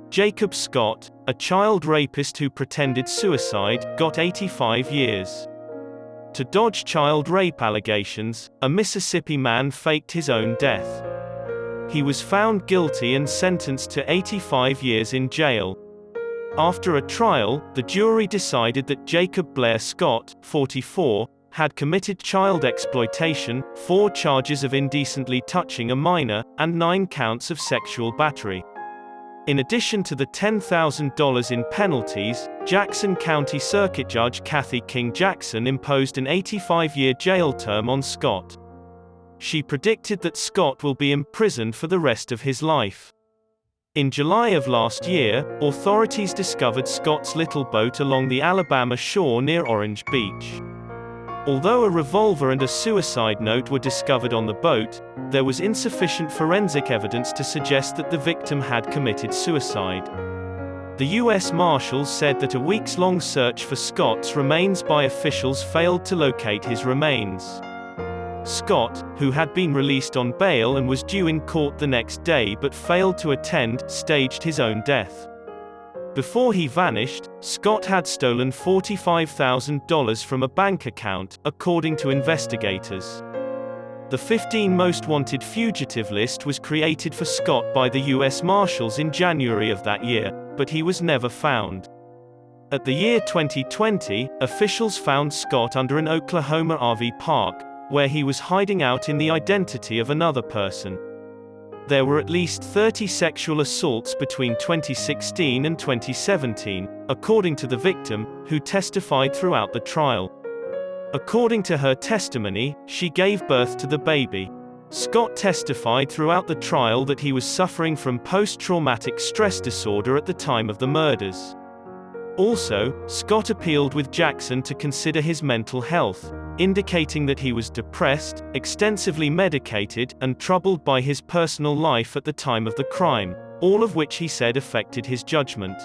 Jacob Scott, a child rapist who pretended suicide, got 85 years. To dodge child rape allegations, a Mississippi man faked his own death. He was found guilty and sentenced to 85 years in jail. After a trial, the jury decided that Jacob Blair Scott, 44, had committed child exploitation, 4 charges of indecently touching a minor, and 9 counts of sexual battery. In addition to the $10,000 in penalties, Jackson County Circuit Judge Kathy King Jackson imposed an 85-year jail term on Scott. She predicted that Scott will be imprisoned for the rest of his life. In July of last year, authorities discovered Scott's little boat along the Alabama shore near Orange Beach. Although a revolver and a suicide note were discovered on the boat, there was insufficient forensic evidence to suggest that the victim had committed suicide. The U.S. Marshals said that a weeks-long search for Scott's remains by officials failed to locate his remains. Scott, who had been released on bail and was due in court the next day but failed to attend, staged his own death. Before he vanished, Scott had stolen $45,000 from a bank account, according to investigators. The 15 most wanted fugitive list was created for Scott by the U.S. Marshals in January of that year, but he was never found. At the year 2020, officials found Scott under an Oklahoma RV park, where he was hiding out in the identity of another person. There were at least 30 sexual assaults between 2016 and 2017, according to the victim, who testified throughout the trial. According to her testimony, she gave birth to the baby. Scott testified throughout the trial that he was suffering from post-traumatic stress disorder at the time of the murders. Also, Scott appealed with Jackson to consider his mental health, indicating that he was depressed, extensively medicated, and troubled by his personal life at the time of the crime, all of which he said affected his judgment.